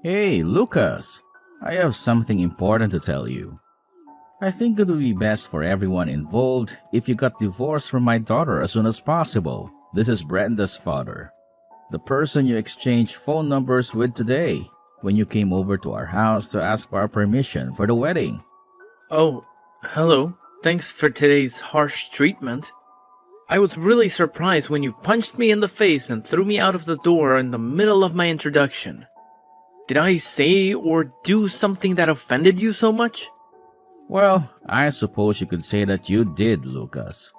Hey, Lucas! I have something important to tell you. I think it would be best for everyone involved if you got divorced from my daughter as soon as possible. This is Brenda's father, the person you exchanged phone numbers with today when you came over to our house to ask for our permission for the wedding. Oh, hello. Thanks for today's harsh treatment. I was really surprised when you punched me in the face and threw me out of the door in the middle of my introduction. Did I say or do something that offended you so much? Well, I suppose you could say that you did, Lucas.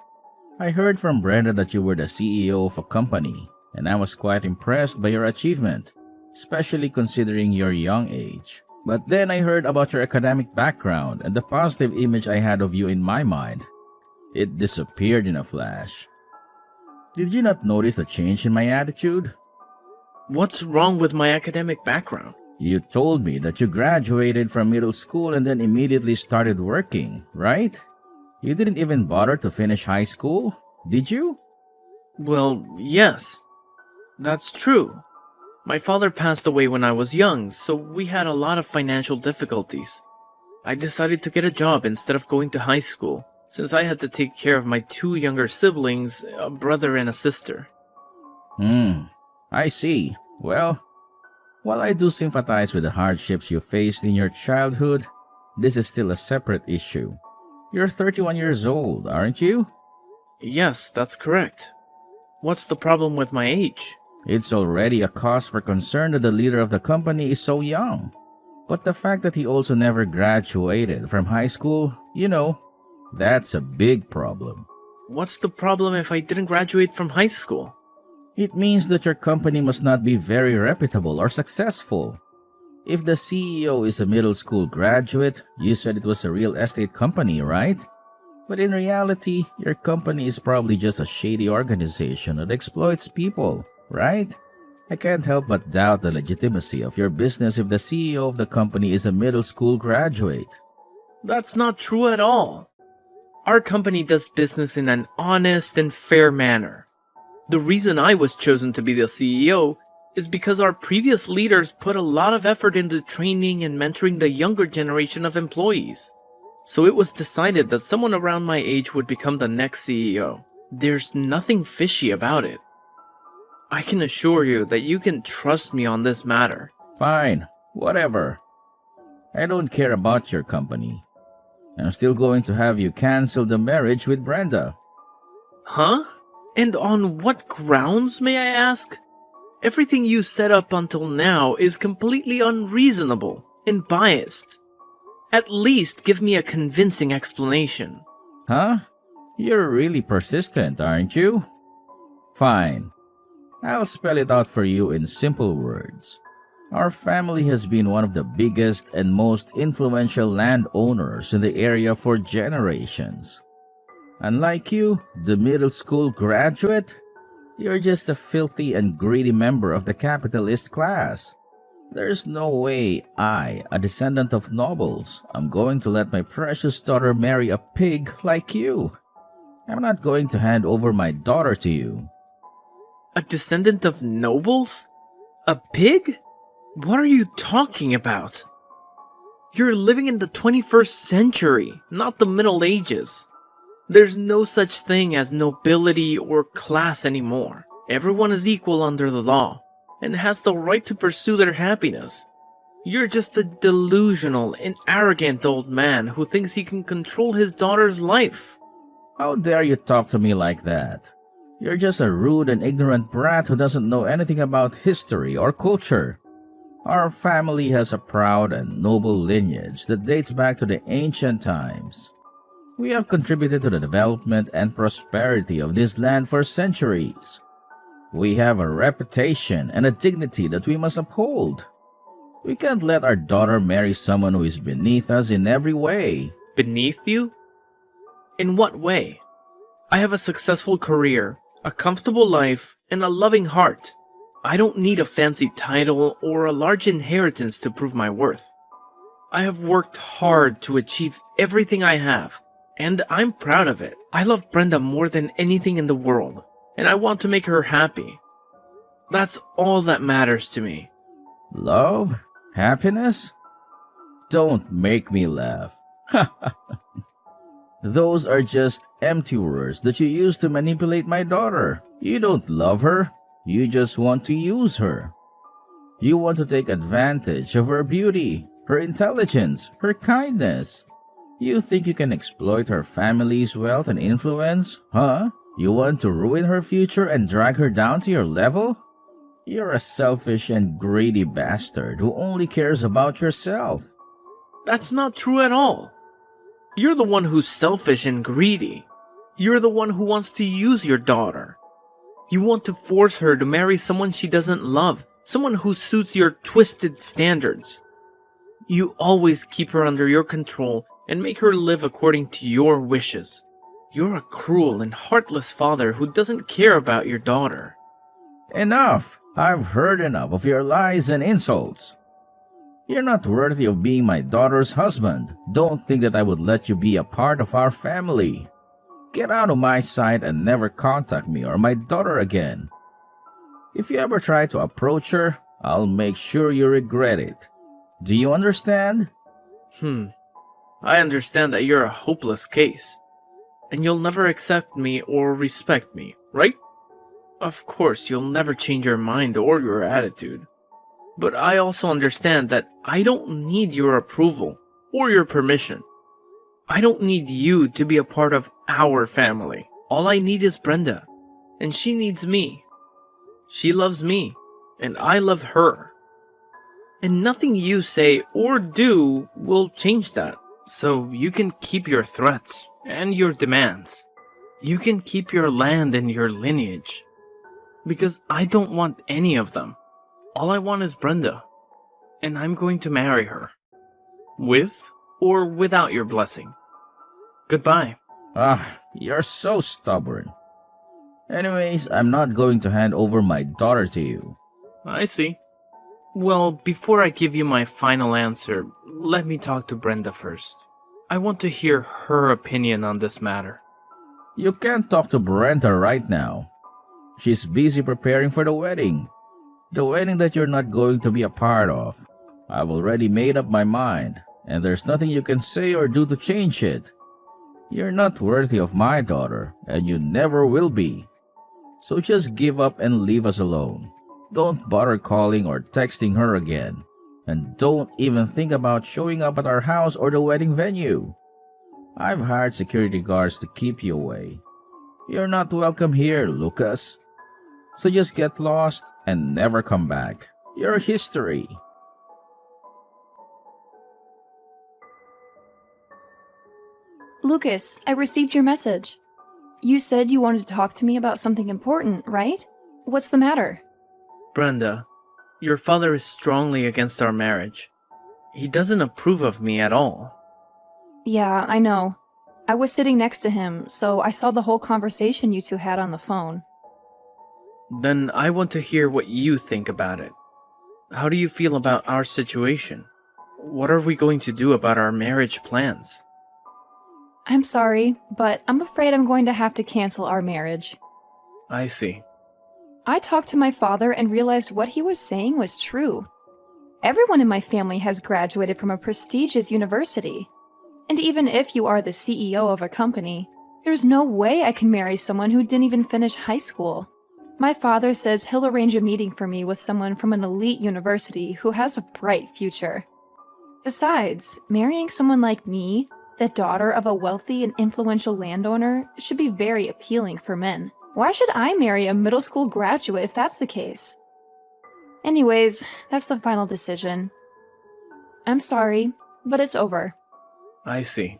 I heard from Brenda that you were the CEO of a company, and I was quite impressed by your achievement, especially considering your young age. But then I heard about your academic background and the positive image I had of you in my mind. It disappeared in a flash. Did you not notice the change in my attitude? What's wrong with my academic background? You told me that you graduated from middle school and then immediately started working, right? You didn't even bother to finish high school, did you? Well, yes. That's true. My father passed away when I was young, so we had a lot of financial difficulties. I decided to get a job instead of going to high school, since I had to take care of my two younger siblings, a brother and a sister. I see. Well, while I do sympathize with the hardships you faced in your childhood, this is still a separate issue. You're 31 years old, aren't you? Yes, that's correct. What's the problem with my age? It's already a cause for concern that the leader of the company is so young. But the fact that he also never graduated from high school, that's a big problem. What's the problem if I didn't graduate from high school? It means that your company must not be very reputable or successful. If the CEO is a middle school graduate, you said it was a real estate company, right? But in reality, your company is probably just a shady organization that exploits people, right? I can't help but doubt the legitimacy of your business if the CEO of the company is a middle school graduate. That's not true at all. Our company does business in an honest and fair manner. The reason I was chosen to be the CEO is because our previous leaders put a lot of effort into training and mentoring the younger generation of employees. So it was decided that someone around my age would become the next CEO. There's nothing fishy about it. I can assure you that you can trust me on this matter. Fine, whatever. I don't care about your company. I'm still going to have you cancel the marriage with Brenda. Huh? And on what grounds, may I ask? Everything you said up until now is completely unreasonable and biased. At least give me a convincing explanation. Huh? You're really persistent, aren't you? Fine. I'll spell it out for you in simple words. Our family has been one of the biggest and most influential landowners in the area for generations. Unlike you, the middle school graduate, you're just a filthy and greedy member of the capitalist class. There's no way I, a descendant of nobles, am going to let my precious daughter marry a pig like you. I'm not going to hand over my daughter to you. A descendant of nobles? A pig? What are you talking about? You're living in the 21st century, not the Middle Ages. There's no such thing as nobility or class anymore. Everyone is equal under the law and has the right to pursue their happiness. You're just a delusional and arrogant old man who thinks he can control his daughter's life. How dare you talk to me like that? You're just a rude and ignorant brat who doesn't know anything about history or culture. Our family has a proud and noble lineage that dates back to the ancient times. We have contributed to the development and prosperity of this land for centuries. We have a reputation and a dignity that we must uphold. We can't let our daughter marry someone who is beneath us in every way. Beneath you? In what way? I have a successful career, a comfortable life, and a loving heart. I don't need a fancy title or a large inheritance to prove my worth. I have worked hard to achieve everything I have, and I'm proud of it. I love Brenda more than anything in the world, and I want to make her happy. That's all that matters to me. Love? Happiness? Don't make me laugh. Those are just empty words that you use to manipulate my daughter. You don't love her, you just want to use her. You want to take advantage of her beauty, her intelligence, her kindness. You think you can exploit her family's wealth and influence, huh? You want to ruin her future and drag her down to your level? You're a selfish and greedy bastard who only cares about yourself. That's not true at all. You're the one who's selfish and greedy. You're the one who wants to use your daughter. You want to force her to marry someone she doesn't love, someone who suits your twisted standards. You always keep her under your control and make her live according to your wishes. You're a cruel and heartless father who doesn't care about your daughter. Enough! I've heard enough of your lies and insults. You're not worthy of being my daughter's husband. Don't think that I would let you be a part of our family. Get out of my sight and never contact me or my daughter again. If you ever try to approach her, I'll make sure you regret it. Do you understand? I understand that you're a hopeless case. And you'll never accept me or respect me, right? Of course, you'll never change your mind or your attitude. But I also understand that I don't need your approval or your permission. I don't need you to be a part of our family. All I need is Brenda, and she needs me. She loves me, and I love her. And nothing you say or do will change that. So you can keep your threats and your demands. You can keep your land and your lineage. Because I don't want any of them. All I want is Brenda. And I'm going to marry her. With or without your blessing. Goodbye. You're so stubborn. Anyways, I'm not going to hand over my daughter to you. I see. Well, before I give you my final answer, let me talk to Brenda first. I want to hear her opinion on this matter. You can't talk to Brenda right now. She's busy preparing for the wedding. The wedding that you're not going to be a part of. I've already made up my mind, and there's nothing you can say or do to change it. You're not worthy of my daughter, and you never will be. So just give up and leave us alone. Don't bother calling or texting her again. And don't even think about showing up at our house or the wedding venue. I've hired security guards to keep you away. You're not welcome here, Lucas. So just get lost and never come back. You're history. Lucas, I received your message. You said you wanted to talk to me about something important, right? What's the matter? Brenda, your father is strongly against our marriage. He doesn't approve of me at all. Yeah, I know. I was sitting next to him, so I saw the whole conversation you two had on the phone. Then I want to hear what you think about it. How do you feel about our situation? What are we going to do about our marriage plans? I'm sorry, but I'm afraid I'm going to have to cancel our marriage. I see. I talked to my father and realized what he was saying was true. Everyone in my family has graduated from a prestigious university. And even if you are the CEO of a company, there's no way I can marry someone who didn't even finish high school. My father says he'll arrange a meeting for me with someone from an elite university who has a bright future. Besides, marrying someone like me, the daughter of a wealthy and influential landowner, should be very appealing for men. Why should I marry a middle school graduate if that's the case? Anyways, that's the final decision. I'm sorry, but it's over. I see.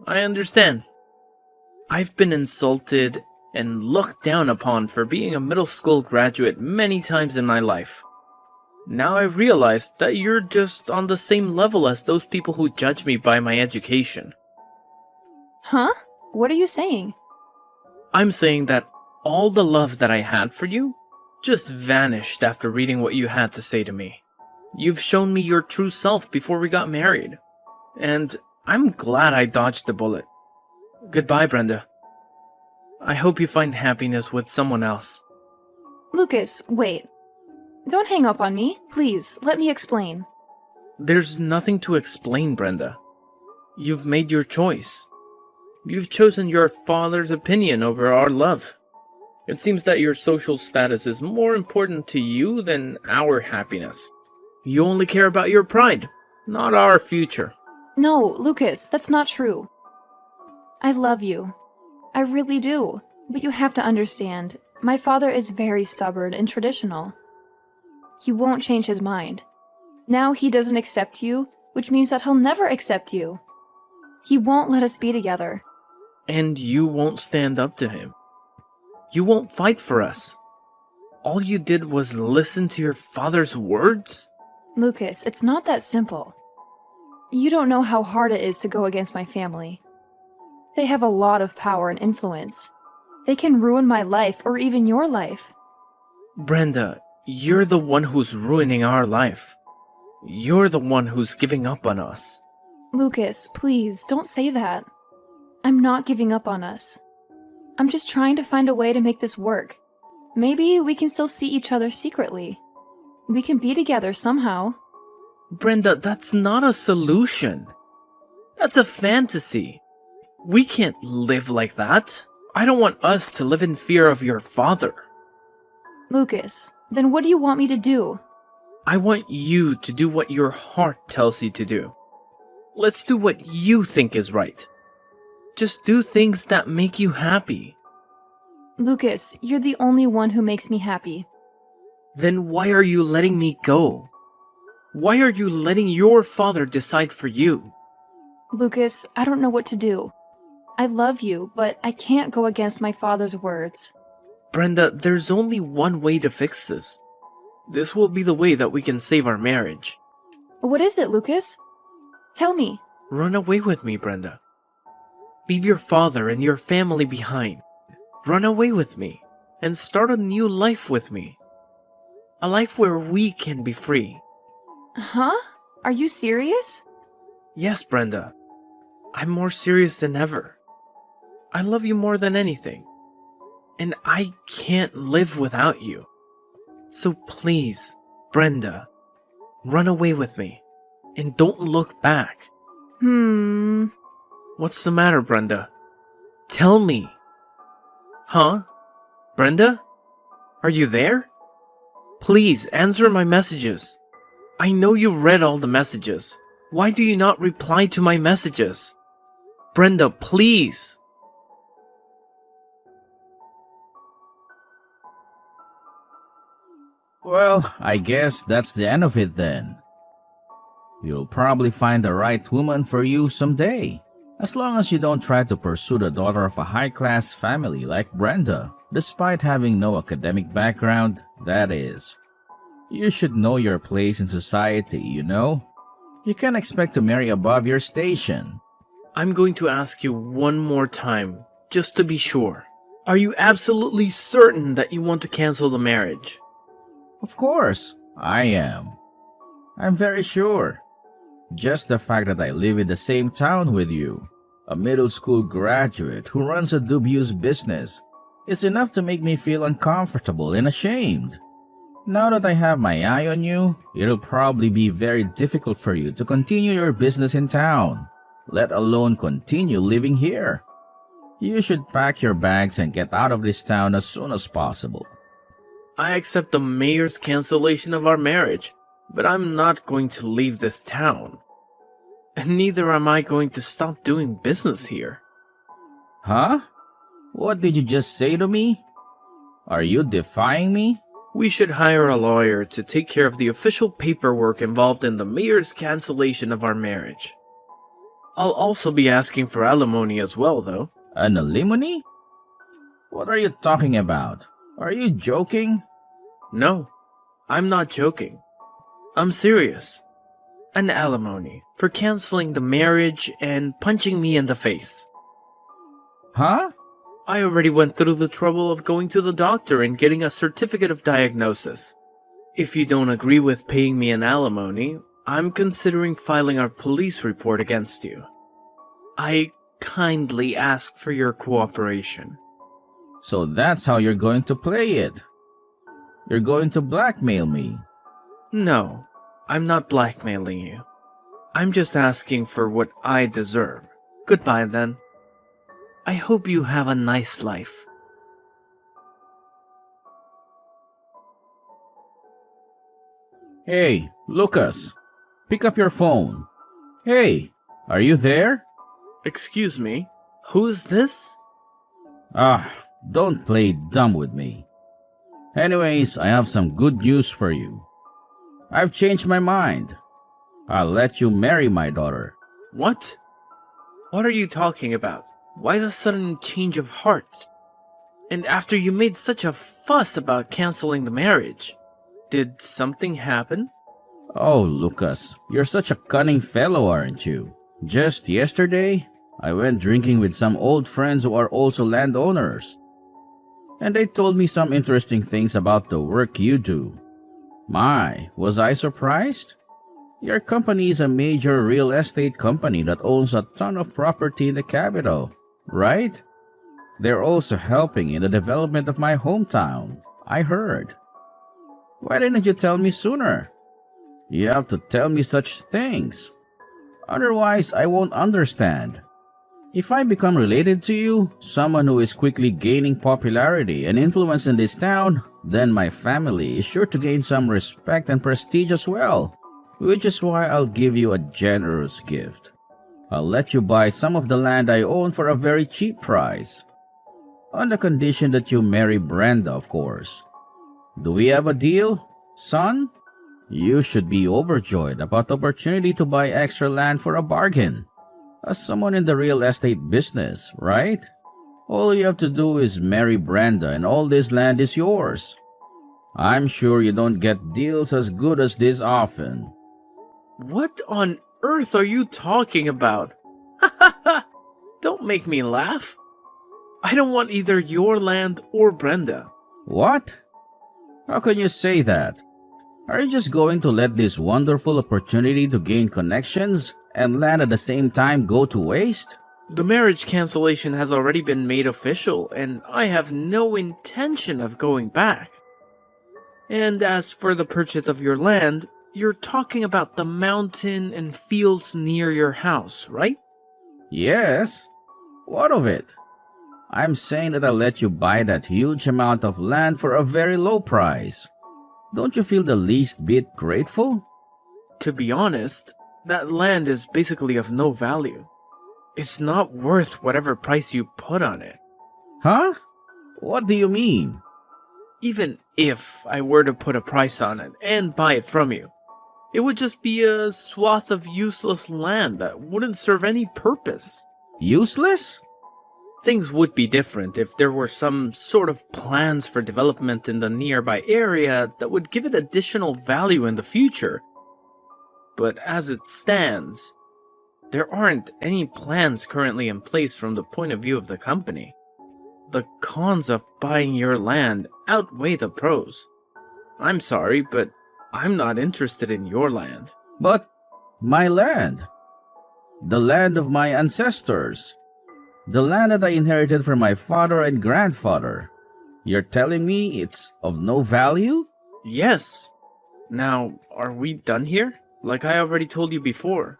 I understand. I've been insulted and looked down upon for being a middle school graduate many times in my life. Now I realize that you're just on the same level as those people who judge me by my education. Huh? What are you saying? I'm saying that all the love that I had for you just vanished after reading what you had to say to me. You've shown me your true self before we got married. And I'm glad I dodged the bullet. Goodbye, Brenda. I hope you find happiness with someone else. Lucas, wait. Don't hang up on me. Please, let me explain. There's nothing to explain, Brenda. You've made your choice. You've chosen your father's opinion over our love. It seems that your social status is more important to you than our happiness. You only care about your pride, not our future. No, Lucas, that's not true. I love you. I really do. But you have to understand, my father is very stubborn and traditional. He won't change his mind. Now he doesn't accept you, which means that he'll never accept you. He won't let us be together. And you won't stand up to him. You won't fight for us. All you did was listen to your father's words? Lucas, it's not that simple. You don't know how hard it is to go against my family. They have a lot of power and influence. They can ruin my life or even your life. Brenda, you're the one who's ruining our life. You're the one who's giving up on us. Lucas, please, don't say that. I'm not giving up on us. I'm just trying to find a way to make this work. Maybe we can still see each other secretly. We can be together somehow. Brenda, that's not a solution. That's a fantasy. We can't live like that. I don't want us to live in fear of your father. Lucas, then what do you want me to do? I want you to do what your heart tells you to do. Let's do what you think is right. Just do things that make you happy. Lucas, you're the only one who makes me happy. Then why are you letting me go? Why are you letting your father decide for you? Lucas, I don't know what to do. I love you, but I can't go against my father's words. Brenda, there's only one way to fix this. This will be the way that we can save our marriage. What is it, Lucas? Tell me. Run away with me, Brenda. Leave your father and your family behind. Run away with me and start a new life with me. A life where we can be free. Huh? Are you serious? Yes, Brenda. I'm more serious than ever. I love you more than anything. And I can't live without you. So please, Brenda, run away with me. And don't look back. What's the matter, Brenda? Tell me. Huh? Brenda? Are you there? Please answer my messages. I know you read all the messages. Why do you not reply to my messages? Brenda, please. Well, I guess that's the end of it then. You'll probably find the right woman for you someday. As long as you don't try to pursue the daughter of a high-class family like Brenda, despite having no academic background, that is. You should know your place in society, you know? You can't expect to marry above your station. I'm going to ask you one more time, just to be sure. Are you absolutely certain that you want to cancel the marriage? Of course, I am. I'm very sure. Just the fact that I live in the same town with you, a middle school graduate who runs a dubious business, is enough to make me feel uncomfortable and ashamed. Now that I have my eye on you, it'll probably be very difficult for you to continue your business in town, let alone continue living here. You should pack your bags and get out of this town as soon as possible. I accept the mayor's cancellation of our marriage, but I'm not going to leave this town. And neither am I going to stop doing business here. Huh? What did you just say to me? Are you defying me? We should hire a lawyer to take care of the official paperwork involved in the mayor's cancellation of our marriage. I'll also be asking for alimony as well, though. An alimony? What are you talking about? Are you joking? No, I'm not joking. I'm serious. An alimony for canceling the marriage and punching me in the face. Huh? I already went through the trouble of going to the doctor and getting a certificate of diagnosis. If you don't agree with paying me an alimony, I'm considering filing a police report against you. I kindly ask for your cooperation. So that's how you're going to play it. You're going to blackmail me. No, I'm not blackmailing you. I'm just asking for what I deserve. Goodbye then. I hope you have a nice life. Hey, Lucas, pick up your phone. Hey, are you there? Excuse me, who's this? Ah, don't play dumb with me. Anyways, I have some good news for you. I've changed my mind. I'll let you marry my daughter. What? What are you talking about? Why the sudden change of heart? And after you made such a fuss about canceling the marriage, did something happen? Oh, Lucas, you're such a cunning fellow, aren't you? Just yesterday, I went drinking with some old friends who are also landowners. And they told me some interesting things about the work you do. My, was I surprised? Your company is a major real estate company that owns a ton of property in the capital, right? They're also helping in the development of my hometown, I heard. Why didn't you tell me sooner? You have to tell me such things. Otherwise, I won't understand. If I become related to you, someone who is quickly gaining popularity and influence in this town, then my family is sure to gain some respect and prestige as well. Which is why I'll give you a generous gift. I'll let you buy some of the land I own for a very cheap price. On the condition that you marry Brenda, of course. Do we have a deal, son? You should be overjoyed about the opportunity to buy extra land for a bargain. As someone in the real estate business, right? All you have to do is marry Brenda and all this land is yours. I'm sure you don't get deals as good as this often. What on earth are you talking about? Don't make me laugh. I don't want either your land or Brenda. What? How can you say that? Are you just going to let this wonderful opportunity to gain connections and land at the same time go to waste? The marriage cancellation has already been made official, and I have no intention of going back. And as for the purchase of your land, you're talking about the mountain and fields near your house, right? Yes. What of it? I'm saying that I'll let you buy that huge amount of land for a very low price. Don't you feel the least bit grateful? To be honest, that land is basically of no value. It's not worth whatever price you put on it. Huh? What do you mean? Even if I were to put a price on it and buy it from you, it would just be a swath of useless land that wouldn't serve any purpose. Useless? Things would be different if there were some sort of plans for development in the nearby area that would give it additional value in the future. But as it stands, there aren't any plans currently in place from the point of view of the company. The cons of buying your land outweigh the pros. I'm sorry, but I'm not interested in your land. But my land. The land of my ancestors. The land that I inherited from my father and grandfather. You're telling me it's of no value? Yes. Now, are we done here? Like I already told you before,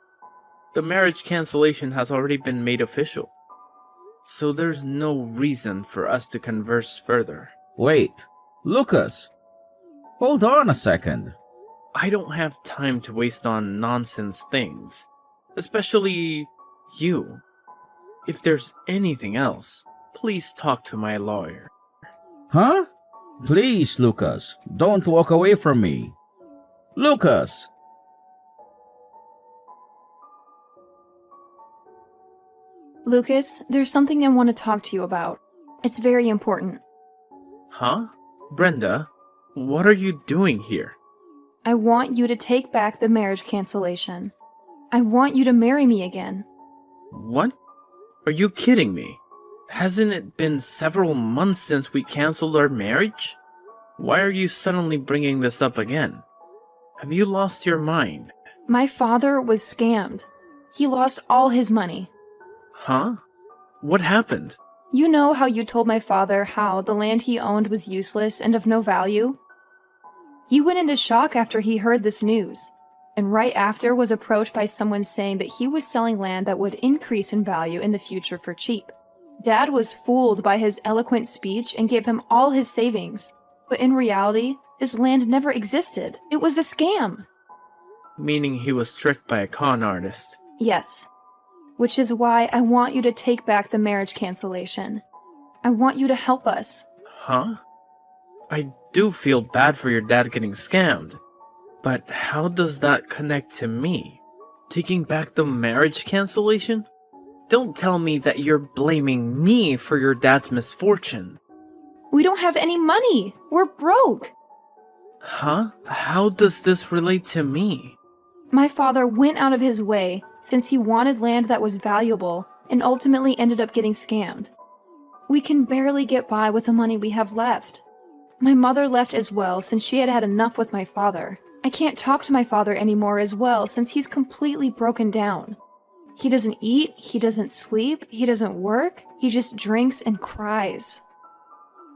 the marriage cancellation has already been made official. So there's no reason for us to converse further. Wait, Lucas. Hold on a second. I don't have time to waste on nonsense things. Especially you. If there's anything else, please talk to my lawyer. Huh? Please, Lucas, don't walk away from me. Lucas! Lucas, there's something I want to talk to you about. It's very important. Huh? Brenda, what are you doing here? I want you to take back the marriage cancellation. I want you to marry me again. What? Are you kidding me? Hasn't it been several months since we canceled our marriage? Why are you suddenly bringing this up again? Have you lost your mind? My father was scammed. He lost all his money. Huh? What happened? You know how you told my father how the land he owned was useless and of no value? He went into shock after he heard this news. and right after was approached by someone saying that he was selling land that would increase in value in the future for cheap. Dad was fooled by his eloquent speech and gave him all his savings, but in reality, his land never existed. It was a scam. Meaning he was tricked by a con artist. Yes. Which is why I want you to take back the marriage cancellation. I want you to help us. Huh? I do feel bad for your dad getting scammed. But how does that connect to me? Taking back the marriage cancellation? Don't tell me that you're blaming me for your dad's misfortune. We don't have any money. We're broke. Huh? How does this relate to me? My father went out of his way since he wanted land that was valuable and ultimately ended up getting scammed. We can barely get by with the money we have left. My mother left as well since she had had enough with my father. I can't talk to my father anymore as well since he's completely broken down. He doesn't eat, he doesn't sleep, he doesn't work, he just drinks and cries.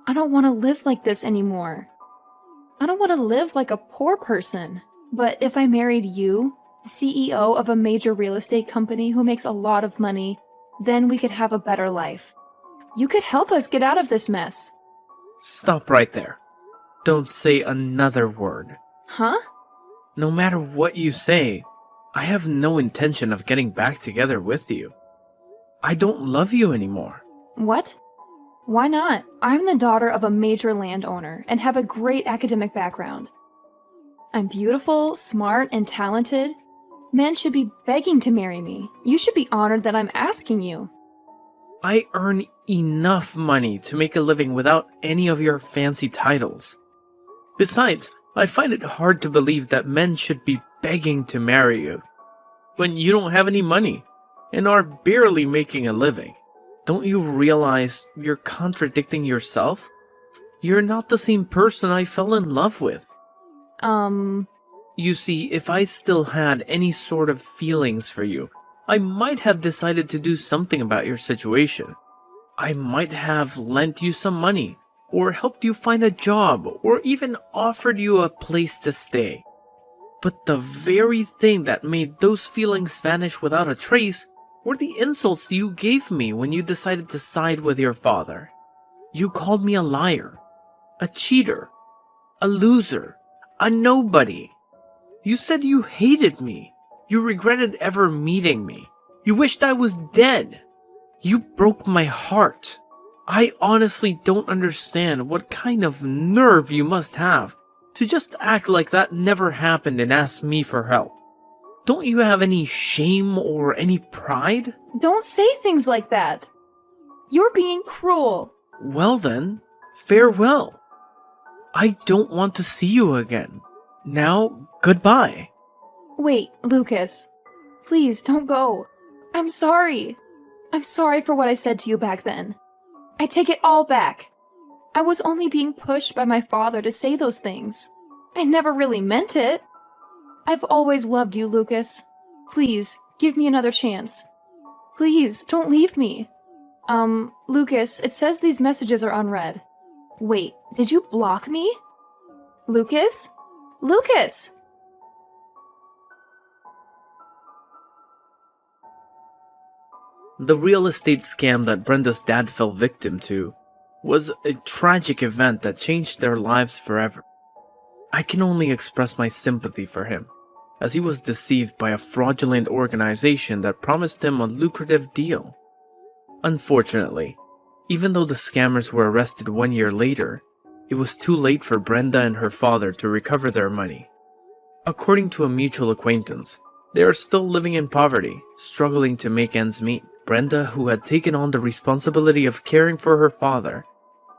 I don't want to live like this anymore. I don't want to live like a poor person. But if I married you, CEO of a major real estate company who makes a lot of money, then we could have a better life. You could help us get out of this mess. Stop right there. Don't say another word. Huh? No matter what you say, I have no intention of getting back together with you. I don't love you anymore. What? Why not? I'm the daughter of a major landowner and have a great academic background. I'm beautiful, smart, and talented. Men should be begging to marry me. You should be honored that I'm asking you. I earn enough money to make a living without any of your fancy titles. Besides, I find it hard to believe that men should be begging to marry you when you don't have any money and are barely making a living. Don't you realize you're contradicting yourself? You're not the same person I fell in love with. You see, if I still had any sort of feelings for you, I might have decided to do something about your situation. I might have lent you some money, or helped you find a job, or even offered you a place to stay. But the very thing that made those feelings vanish without a trace were the insults you gave me when you decided to side with your father. You called me a liar, a cheater, a loser, a nobody. You said you hated me. You regretted ever meeting me. You wished I was dead. You broke my heart. I honestly don't understand what kind of nerve you must have to just act like that never happened and ask me for help. Don't you have any shame or any pride? Don't say things like that. You're being cruel. Well then, farewell. I don't want to see you again. Now, goodbye. Wait, Lucas. Please don't go. I'm sorry. I'm sorry for what I said to you back then. I take it all back. I was only being pushed by my father to say those things. I never really meant it. I've always loved you, Lucas. Please, give me another chance. Please, don't leave me. Lucas, it says these messages are unread. Wait, did you block me? Lucas? Lucas! The real estate scam that Brenda's dad fell victim to was a tragic event that changed their lives forever. I can only express my sympathy for him, as he was deceived by a fraudulent organization that promised him a lucrative deal. Unfortunately, even though the scammers were arrested 1 year later, it was too late for Brenda and her father to recover their money. According to a mutual acquaintance, they are still living in poverty, struggling to make ends meet. Brenda, who had taken on the responsibility of caring for her father,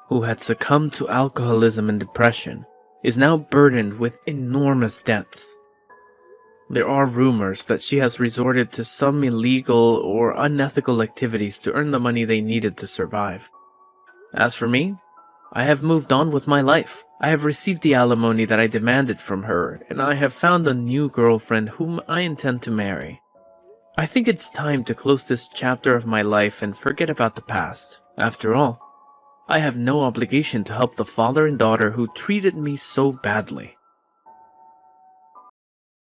who had succumbed to alcoholism and depression, is now burdened with enormous debts. There are rumors that she has resorted to some illegal or unethical activities to earn the money they needed to survive. As for me, I have moved on with my life. I have received the alimony that I demanded from her, and I have found a new girlfriend whom I intend to marry. I think it's time to close this chapter of my life and forget about the past. After all, I have no obligation to help the father and daughter who treated me so badly.